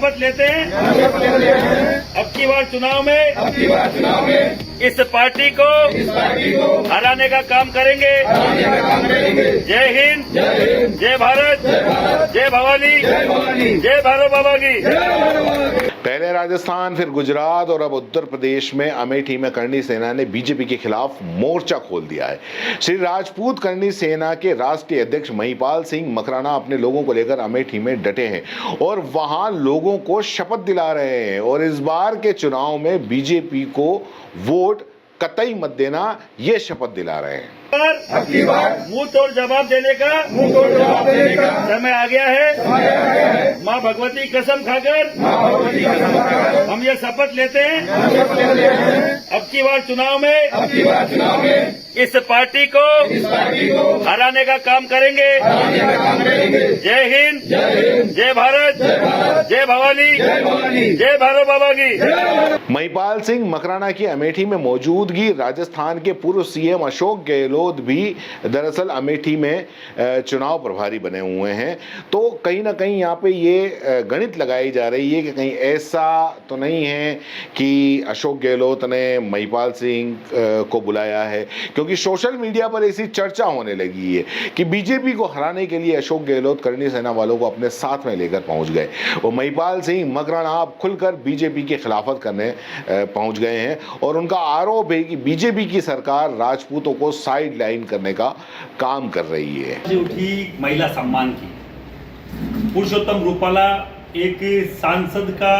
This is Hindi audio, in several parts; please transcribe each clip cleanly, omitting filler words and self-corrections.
शपथ लेते हैं अब की बार चुनाव में इस पार्टी को हराने का काम करेंगे। जय हिंद, जय भारत, जय भवानी, जय भैरव बाबा की। पहले राजस्थान, फिर गुजरात और अब उत्तर प्रदेश में अमेठी में करणी सेना ने बीजेपी के खिलाफ मोर्चा खोल दिया है। श्री राजपूत करणी सेना के राष्ट्रीय अध्यक्ष महिपाल सिंह मकराना अपने लोगों को लेकर अमेठी में डटे हैं और वहां लोगों को शपथ दिला रहे हैं और इस बार के चुनाव में बीजेपी को वोट कतई मत देना, ये शपथ दिला रहे हैं। मुंह तोड़ जवाब देने का समय आ गया है। माँ भगवती कसम खाकर हम ये शपथ लेते हैं अब की बार चुनाव में इस पार्टी को हराने का काम करेंगे। जय हिंद, जय भारत, जय भवानी, जय भैरव बाबा की। महिपाल सिंह मकराना की अमेठी में मौजूदगी। राजस्थान के पूर्व सीएम अशोक गहलोत भी दरअसल अमेठी में चुनाव प्रभारी बने हुए हैं, तो कहीं ना कहीं यहाँ पे ये गणित लगाई जा रही है कि कहीं ऐसा तो नहीं है कि अशोक गहलोत ने महिपाल सिंह को बुलाया है, क्योंकि सोशल मीडिया पर ऐसी चर्चा होने लगी है कि बीजेपी को हराने के लिए अशोक गहलोत करणी सेना वालों को अपने साथ में लेकर पहुंच गए। वो महिपाल सिंह मकराना अब खुलकर बीजेपी की खिलाफत करने पहुंच गए हैं और उनका आरोप है कि बीजेपी की सरकार राजपूतों को साइड लाइन करने का काम कर रही है। उठी महिला सम्मान की पुरुषोत्तम रूपाला एक सांसद का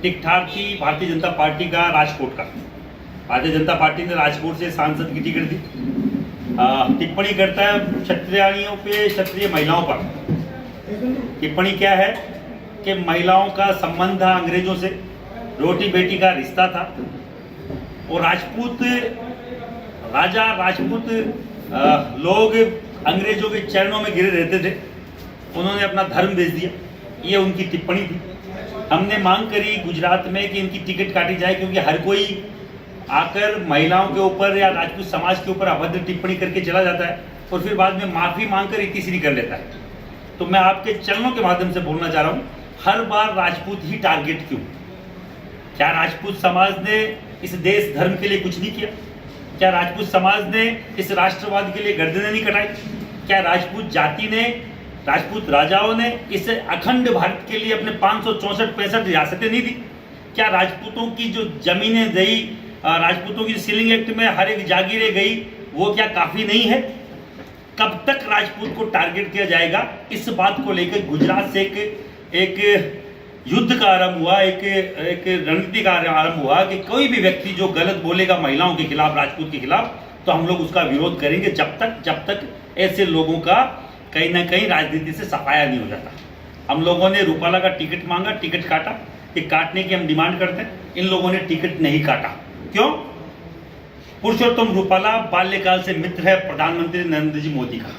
टिकठाक थी भारतीय जनता पार्टी का राजकोट का। भारतीय जनता पार्टी ने राजकोट से सांसद की टिकट दी। टिप्पणी करता है क्षत्रियाणियों पे, क्षत्रिय महिलाओं पर। टिप्पणी क्या है कि महिलाओं का संबंध था अंग्रेजों से, रोटी बेटी का रिश्ता था और राजपूत राजा, राजपूत लोग अंग्रेजों के चरणों में गिरे रहते थे, उन्होंने अपना धर्म बेच दिया। ये उनकी टिप्पणी थी। हमने मांग करी गुजरात में कि इनकी टिकट काटी जाए, क्योंकि हर कोई आकर महिलाओं के ऊपर या राजपूत समाज के ऊपर अभद्र टिप्पणी करके चला जाता है और फिर बाद में माफी मांगकर इतिश्री कर लेता है। तो मैं आपके चरणों के माध्यम से बोलना चाह रहा हूँ, हर बार राजपूत ही टारगेट क्यों? क्या राजपूत समाज ने इस देश धर्म के लिए कुछ नहीं किया? क्या राजपूत समाज ने इस राष्ट्रवाद के लिए गर्दनें नहीं कटाई? क्या राजपूत जाति ने, राजपूत राजाओं ने इस अखंड भारत के लिए अपने 564-65 रियासतें नहीं दी? क्या राजपूतों की जो जमीनें गई, राजपूतों की सीलिंग एक्ट में हर एक जागीरें गई, वो क्या काफी नहीं है? कब तक राजपूत को टारगेट किया जाएगा? इस बात को लेकर गुजरात से एक युद्ध का आरंभ हुआ, एक रणनीति का आरंभ हुआ कि कोई भी व्यक्ति जो गलत बोलेगा महिलाओं के खिलाफ, राजपूत के खिलाफ, तो हम लोग उसका विरोध करेंगे जब तक ऐसे लोगों का कहीं ना कहीं राजनीति से सफाया नहीं हो जाता। हम लोगों ने रूपाला का टिकट मांगा, टिकट काटा, कि काटने की हम डिमांड करते हैं। इन लोगों ने टिकट नहीं काटा। क्यों? पुरुषोत्तम रूपाला बाल्यकाल से मित्र है प्रधानमंत्री नरेंद्र जी मोदी का,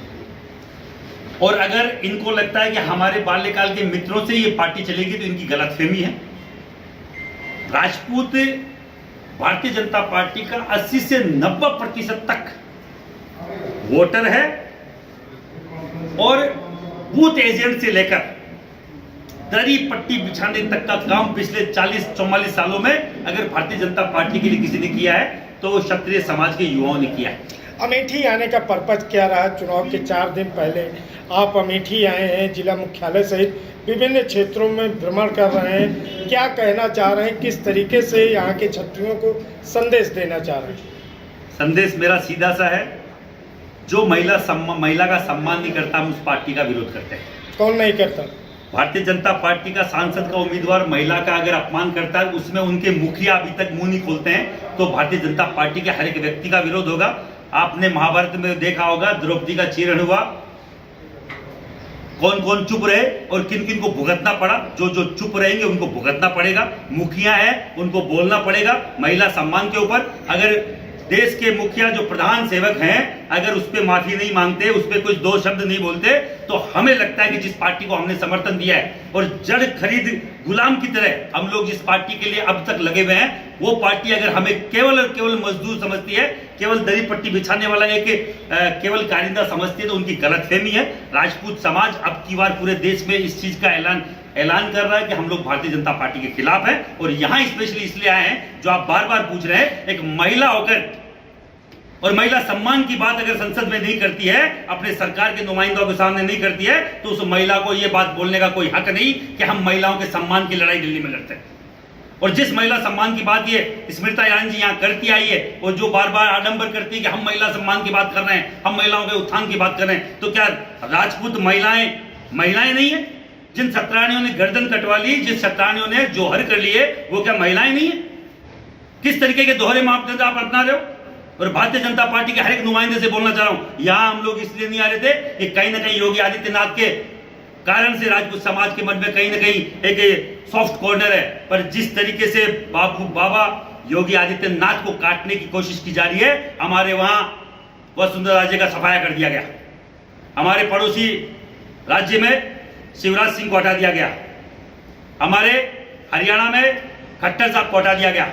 और अगर इनको लगता है कि हमारे बाल्यकाल के मित्रों से ये पार्टी चलेगी तो इनकी गलतफहमी है। राजपूत भारतीय जनता पार्टी का 80 से 90% तक वोटर है और बूथ एजेंट से लेकर दरी पट्टी बिछाने तक का काम पिछले 40-44 सालों में अगर भारतीय जनता पार्टी के लिए किसी ने किया है तो क्षत्रिय समाज के युवाओं ने किया है। अमेठी आने का पर्पज क्या रहा? चुनाव के 4 दिन पहले आप अमेठी आए हैं, जिला मुख्यालय सहित विभिन्न क्षेत्रों में भ्रमण कर रहे हैं। क्या कहना चाह रहे हैं? किस तरीके से यहाँ के क्षत्रियों को संदेश देना चाह रहे हैं? संदेश मेरा सीधा सा है, जो महिला का सम्मान नहीं करता हम उस पार्टी का विरोध करते हैं। कौन नहीं करता? भारतीय जनता पार्टी का सांसद का उम्मीदवार महिला का अगर अपमान करता है, उसमें उनके मुखिया अभी तक मुंह नहीं खोलते हैं, तो भारतीय जनता पार्टी के हर एक व्यक्ति का विरोध होगा। आपने महाभारत में देखा होगा, द्रौपदी का चीरण हुआ, कौन कौन चुप रहे और किन किन को भुगतना पड़ा। जो जो चुप रहेंगे उनको भुगतना पड़ेगा। मुखिया है उनको बोलना पड़ेगा महिला सम्मान के ऊपर। अगर देश के मुखिया जो प्रधान सेवक हैं अगर उस पर माफी नहीं मांगते, उस पर कुछ 2 शब्द नहीं बोलते, तो हमें लगता है कि जिस पार्टी को हमने समर्थन दिया है और जड़ खरीद गुलाम की तरह हम लोग जिस पार्टी के लिए अब तक लगे हुए हैं, वो पार्टी अगर हमें केवल और केवल मजदूर समझती है, केवल दरी पट्टी बिछाने वाला एक केवल कारिंदा समझती है, तो उनकी गलतफहमी है। राजपूत समाज अब की बार पूरे देश में इस चीज का ऐलान ऐलान कर रहा है कि हम लोग भारतीय जनता पार्टी के खिलाफ हैं और यहां स्पेशली इसलिए आए हैं, जो आप बार बार पूछ रहे हैं, एक महिला होकर और महिला सम्मान की बात अगर संसद में नहीं करती है, अपने सरकार के नुमाइंदों के सामने नहीं करती है, तो उस महिला को यह बात बोलने का कोई हक नहीं कि हम महिलाओं के सम्मान की लड़ाई दिल्ली में लड़ते हैं। और जिस महिला सम्मान की बात ये स्मृति ईरानी जी यहाँ करती आई है और जो बार बार आडंबर करती है कि हम महिला सम्मान की बात कर रहे हैं, हम महिलाओं के उत्थान की बात कर रहे हैं, तो क्या राजपूत महिलाएं नहीं है? जिन सत्रानियों ने गर्दन कटवा ली, जिस सत्रानियों ने जोहर कर लिए, वो क्या महिलाएं नहीं है? किस तरीके के दोहरे मापदंड आप अपना रहे हो? और भारतीय जनता पार्टी के हर एक नुमाइंदे से बोलना चाह रहा हूं, यहां हम लोग इसलिए नहीं आ रहे थे कि कहीं ना कहीं योगी आदित्यनाथ के कारण से राजपूत समाज के मन में कहीं ना कहीं एक सॉफ्ट कॉर्नर है, पर जिस तरीके से बाबा योगी आदित्यनाथ को काटने की कोशिश की जा रही है, हमारे वहां वसुंधरा राज्य का सफाया कर दिया गया, हमारे पड़ोसी राज्य में शिवराज सिंह को हटा दिया गया, हमारे हरियाणा में खट्टर साहब को हटा दिया गया,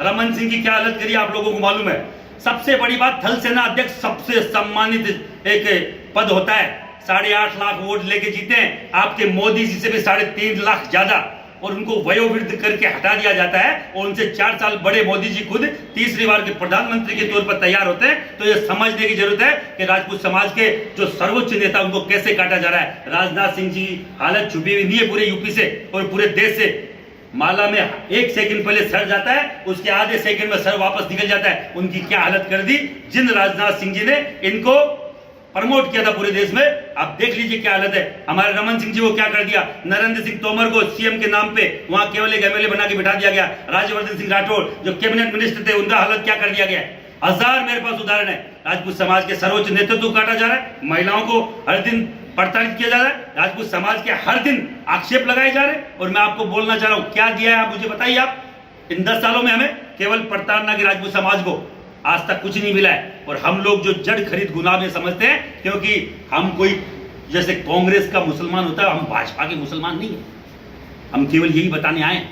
रमन सिंह की क्या हालत करी आप लोगों को मालूम है। सबसे बड़ी बात, थल सेना अध्यक्ष सबसे सम्मानित एक पद होता है, 8.5 लाख वोट लेके जीते हैं, आपके मोदी जी से भी 3.5 लाख ज्यादा, और उनको वयोवृद्ध करके हटा दिया जाता है और उनसे 4 साल बड़े मोदी जी खुद तीसरी बार के प्रधानमंत्री के तौर पर तैयार होते हैं। तो यह समझने की जरूरत है कि राजपूत समाज के जो सर्वोच्च नेता उनको कैसे काटा जा रहा है। राजनाथ सिंह जी हालत छुपी हुई नहीं है पूरे यूपी से और पूरे देश से। माला में 1 सेकंड पहले सर जाता है, उसके आधे सेकंड में सर वापस निकल जाता है। उनकी क्या हालत कर दी जिन राजनाथ सिंह जी ने इनको प्रमोट किया था पूरे देश में। आप देख लीजिए क्या हालत है। हमारे रमन सिंह जी को क्या कर दिया, नरेंद्र सिंह तोमर को सीएम के नाम पे वहां केवल एक एमएलए बना के बिठा दिया गया। राज्यवर्धन सिंह राठौड़ जो कैबिनेट मिनिस्टर थे, उनका हालत क्या कर दिया गया। हजार मेरे पास उदाहरण है। राजपूत समाज के सर्वोच्च नेतृत्व काटा जा रहा है, महिलाओं को हर दिन प्रताड़ित किया जा रहा है, राजपूत समाज के हर दिन आक्षेप लगाए जा रहे हैं। और मैं आपको बोलना चाह रहा हूं, क्या दिया है आप मुझे बताइए। आप इन 10 सालों में हमें केवल प्रताड़ना की राजपूत समाज को आज तक कुछ नहीं मिला है। और हम लोग जो जड़ खरीद गुलाब ये समझते हैं, क्योंकि हम कोई जैसे कांग्रेस का मुसलमान होता है, हम भाजपा के मुसलमान नहीं है। हम केवल यही बताने आए हैं।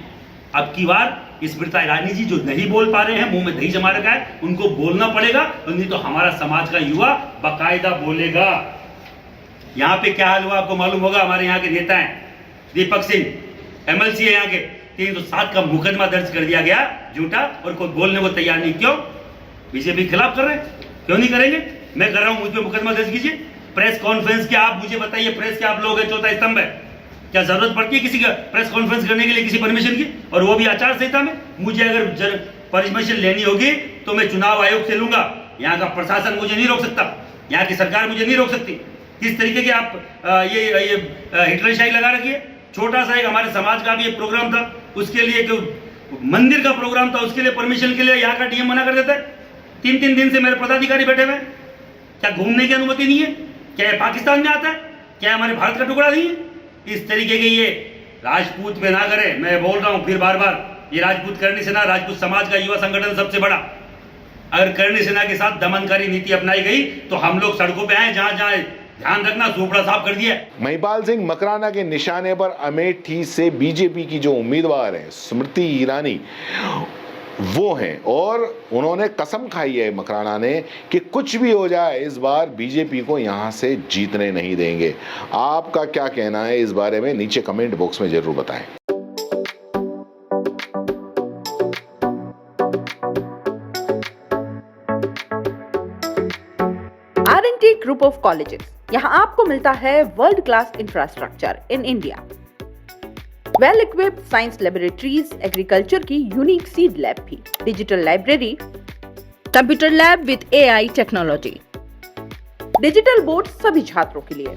अब की बार स्मृति ईरानी जी जो नहीं बोल पा रहे हैं, मुंह में दही जमा रखा है, उनको बोलना पड़ेगा, नहीं तो हमारा समाज का युवा बाकायदा बोलेगा। यहाँ पे क्या हाल हुआ आपको मालूम होगा। हमारे यहाँ के नेता हैं दीपक सिंह, एमएलसी है यहाँ के, 307 का मुकदमा दर्ज कर दिया गया झूठा, और कोई बोलने को तैयार नहीं। क्यों? बीजेपी खिलाफ कर रहे हैं, क्यों नहीं करेंगे। मैं कर रहा हूं, मुझ पे मुकदमा दर्ज कीजिए। प्रेस कॉन्फ्रेंस क्या आप मुझे बताइए, प्रेस के आप लोग हैं चौथा स्तंभ है, क्या जरूरत पड़ती है किसी का प्रेस कॉन्फ्रेंस करने के लिए किसी परमिशन की, और वो भी आचार संहिता में। मुझे अगर परमिशन लेनी होगी तो मैं चुनाव आयोग से लूंगा। यहाँ का प्रशासन मुझे नहीं रोक सकता, यहाँ की सरकार मुझे नहीं रोक सकती। किस तरीके के आप ये हिटलरशाही लगा रखी है। छोटा सा एक हमारे समाज का भी एक प्रोग्राम था, उसके लिए मंदिर का प्रोग्राम था, उसके लिए परमिशन के लिए यहाँ का डीएम मना कर देता है। 3 दिन से मेरे पदाधिकारी बैठे हुए हैं। क्या घूमने की अनुमति नहीं है? क्या ये पाकिस्तान में आता है? क्या हमारे भारत का टुकड़ा नहीं है? इस तरीके के ये राजपूत में ना करें। मैं बोल रहा हूं फिर बार बार, ये राजपूत करणी सेना, राजपूत समाज का युवा संगठन सबसे बड़ा। अगर करणी सेना के साथ दमनकारी नीति अपनाई गई तो हम लोग सड़कों पे आए, जहां जहां ध्यान रखना सूपड़ा साफ कर दिया। महिपाल सिंह मकराना के निशाने पर अमेठी से बीजेपी की जो उम्मीदवार है स्मृति ईरानी, वो हैं, और उन्होंने कसम खाई है मकराना ने कि कुछ भी हो जाए इस बार बीजेपी को यहां से जीतने नहीं देंगे। आपका क्या कहना है इस बारे में, नीचे कमेंट बॉक्स में जरूर बताएं। R&T ग्रुप ऑफ कॉलेजेस, यहाँ आपको मिलता है world class infrastructure in India, well equipped science laboratories, agriculture की यूनिक सीड लैब भी, digital library, computer lab with AI technology, digital board सभी छात्रों के लिए,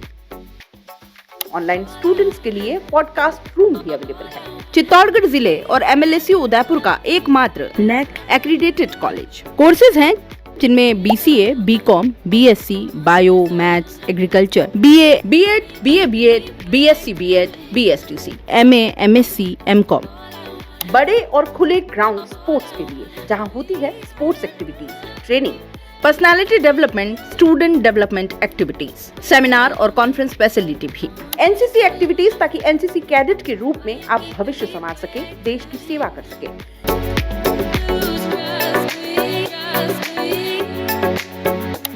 ऑनलाइन स्टूडेंट्स के लिए पॉडकास्ट रूम भी अवेलेबल है। चित्तौड़गढ़ जिले और MLSU उदयपुर का एकमात्र NAC एक्रीडेटेड कॉलेज। कोर्सेज हैं जिनमें BCA, BCom, BSc, bio, maths, agriculture, BA, B.Ed, BA, B.Ed, BSc, B.Ed, BSTC, MA, MSc, MCom। बड़े और खुले ग्राउंड स्पोर्ट्स के लिए, जहां होती है sports activities, training, personality development, student development activities, seminar और कॉन्फ्रेंस फैसिलिटी भी, NCC एक्टिविटीज, ताकि NCC कैडेट के रूप में आप भविष्य संवार सके, देश की सेवा कर सके।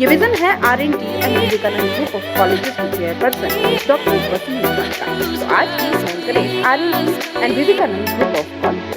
ये विजन है R&T and Vivekananda group of colleges की चेयरपर्सन डॉक्टर वसीम खान का। तो आज ही ज्वाइन करें R&T and Vivekananda group of college.